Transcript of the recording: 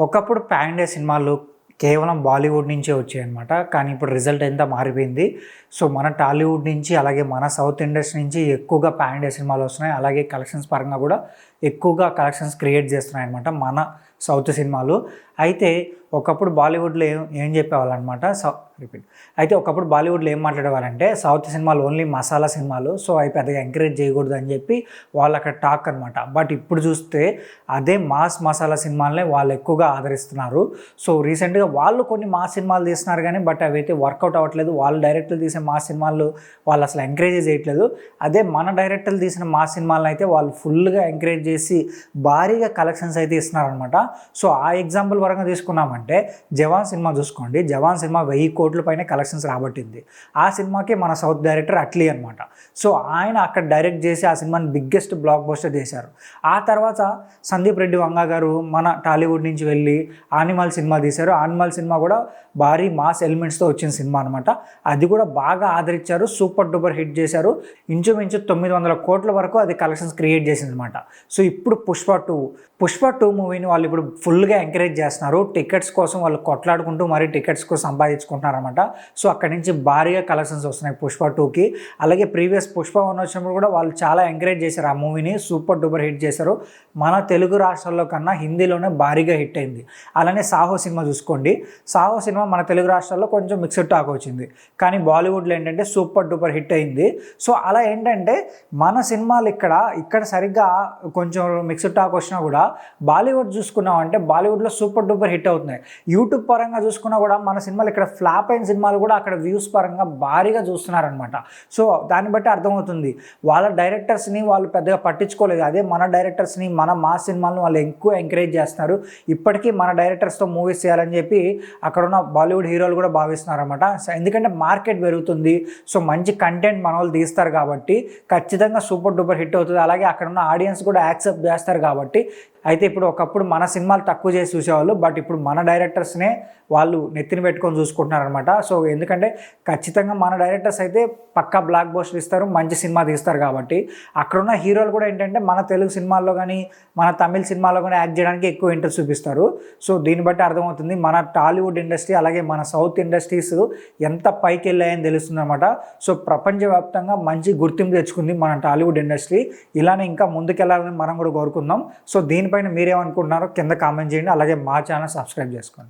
ఒకప్పుడు pan India సినిమాలు కేవలం బాలీవుడ్ నుంచే వచ్చాయన్నమాట. కానీ ఇప్పుడు రిజల్ట్ ఎంత మారిపోయింది. సో మన టాలీవుడ్ నుంచి అలాగే మన సౌత్ ఇండస్ట్రీ నుంచి ఎక్కువగా పాన్ ఇండియా సినిమాలు వస్తున్నాయి. అలాగే కలెక్షన్స్ పరంగా కూడా ఎక్కువగా కలెక్షన్స్ క్రియేట్ చేస్తున్నాయి అనమాట మన సౌత్ సినిమాలు. అయితే ఒకప్పుడు బాలీవుడ్లో ఏం చెప్పేవాళ్ళనమాట అయితే ఒకప్పుడు బాలీవుడ్లో ఏం మాట్లాడేవాళ్ళంటే సౌత్ సినిమాలు ఓన్లీ మసాలా సినిమాలు, సో అవి పెద్దగా ఎంకరేజ్ చేయకూడదు అని చెప్పి వాళ్ళు అక్కడ టాక్ అనమాట. బట్ ఇప్పుడు చూస్తే అదే మాస్ మసాలా సినిమాలనే వాళ్ళు ఎక్కువగా ఆదరిస్తున్నారు. సో రీసెంట్గా వాళ్ళు కొన్ని మాస్ సినిమాలు తీస్తున్నారు కానీ బట్ అవి అయితే వర్కౌట్ అవ్వట్లేదు. వాళ్ళు డైరెక్టర్లు తీసే మాస్ సినిమాలు వాళ్ళు అసలు ఎంకరేజ్ చేయట్లేదు. అదే మన డైరెక్టర్లు తీసిన మాస్ సినిమాలను అయితే వాళ్ళు ఫుల్గా ఎంకరేజ్ చేసి భారీగా కలెక్షన్స్ అయితే ఇస్తున్నారనమాట. సో ఆ ఎగ్జాంపుల్ పరంగా తీసుకున్నామంటే జవాన్ సినిమా చూసుకోండి. జవాన్ సినిమా 1000 కోట్ల పైన కలెక్షన్స్ రాబట్టింది. ఆ సినిమాకి మన సౌత్ డైరెక్టర్ అట్లీ అనమాట. సో ఆయన అక్కడ డైరెక్ట్ చేసి ఆ సినిమాని బిగ్గెస్ట్ బ్లాక్ బస్టర్ చేశారు. ఆ తర్వాత సందీప్ రెడ్డి వంగా గారు మన టాలీవుడ్ నుంచి వెళ్ళి ఆనిమల్ సినిమా తీశారు. ఆనిమల్ సినిమా కూడా భారీ మాస్ ఎలిమెంట్స్తో వచ్చిన సినిమా అనమాట. అది కూడా బాగా ఆదరించారు, సూపర్ డూపర్ హిట్ చేశారు. ఇంచుమించు 900 కోట్ల వరకు అది కలెక్షన్స్ క్రియేట్ చేసింది అనమాట. సో ఇప్పుడు పుష్ప టూ మూవీని వాళ్ళు ఇప్పుడు ఫుల్గా ఎంకరేజ్ చేస్తున్నారు. టికెట్స్ కోసం వాళ్ళు కొట్లాడుకుంటూ మరీ టికెట్స్ కోసం సంపాదించుకుంటున్నారు అనమాట. సో అక్కడి నుంచి భారీగా కలెక్షన్స్ వస్తున్నాయి పుష్ప 2కి. అలాగే ప్రీవియస్ పుష్ప 1 వచ్చినప్పుడు కూడా వాళ్ళు చాలా ఎంకరేజ్ చేశారు ఆ మూవీని, సూపర్ డూపర్ హిట్ చేశారు. మన తెలుగు రాష్ట్రాల్లో కన్నా హిందీలోనే భారీగా హిట్ అయింది. అలానే సాహో సినిమా చూసుకోండి. సాహో సినిమా మన తెలుగు రాష్ట్రాల్లో కొంచెం మిక్స్డ్ టాక్ వచ్చింది, కానీ బాలీవుడ్లో ఏంటంటే సూపర్ డూపర్ హిట్ అయింది. సో అలా ఏంటంటే మన సినిమాలు ఇక్కడ సరిగ్గా కొంచెం మిక్స్డ్ టాక్ వచ్చినా కూడా బాలీవుడ్ చూసుకున్నామంటే బాలీవుడ్లో సూపర్ డూపర్ హిట్ అవుతున్నాయి. యూట్యూబ్ పరంగా చూసుకున్నా కూడా మన సినిమాలు ఇక్కడ ఫ్లాప్ అయిన సినిమాలు కూడా అక్కడ వ్యూస్ పరంగా భారీగా చూస్తున్నారనమాట. సో దాన్ని బట్టి అర్థమవుతుంది వాళ్ళ డైరెక్టర్స్ని వాళ్ళు పెద్దగా పట్టించుకోలేదు. అదే మన డైరెక్టర్స్ని మన మాస్ సినిమాలను వాళ్ళు ఎక్కువ ఎంకరేజ్ చేస్తున్నారు. ఇప్పటికీ మన డైరెక్టర్స్తో మూవీస్ చేయాలని చెప్పి అక్కడున్న బాలీవుడ్ హీరోలు కూడా భావిస్తున్నారు అనమాట. ఎందుకంటే మార్కెట్ పెరుగుతుంది. సో మంచి కంటెంట్ మన వాళ్ళు తీస్తారు కాబట్టి ఖచ్చితంగా సూపర్ డూపర్ హిట్ అవుతుంది. అలాగే అక్కడ ఉన్న ఆడియన్స్ కూడా యాక్సెప్ట్ చేస్తారు కాబట్టి. అయితే ఇప్పుడు ఒకప్పుడు మన సినిమాలు తక్కువ చేసి చూసేవాళ్ళు, బట్ ఇప్పుడు మన డైరెక్టర్స్నే వాళ్ళు నెత్తిని పెట్టుకొని చూసుకుంటున్నారనమాట. సో ఎందుకంటే ఖచ్చితంగా మన డైరెక్టర్స్ అయితే పక్కా బ్లాక్ బస్టర్ ఇస్తారు, మంచి సినిమా తీస్తారు కాబట్టి. అక్కడున్న హీరోలు కూడా ఏంటంటే మన తెలుగు సినిమాల్లో కానీ మన తమిళ సినిమాల్లో కానీ యాక్ట్ చేయడానికి ఎక్కువ ఇంట్రెస్ట్ చూపిస్తారు. సో దీన్ని బట్టి అర్థమవుతుంది మన టాలీవుడ్ ఇండస్ట్రీ అలాగే మన సౌత్ ఇండస్ట్రీస్ ఎంత పైకి వెళ్ళాయని తెలుస్తుంది అనమాట. సో ప్రపంచవ్యాప్తంగా మంచి గుర్తింపు తెచ్చుకుంది మన టాలీవుడ్ ఇండస్ట్రీ. ఇలానే ఇంకా ముందుకెళ్ళాలని మనం కూడా కోరుకుందాం. సో దీనిపైన మీరేమనుకుంటున్నారో కింద కామెంట్ చేయండి. అలాగే మా ఛానల్ సబ్స్క్రైబ్ చేసుకోండి.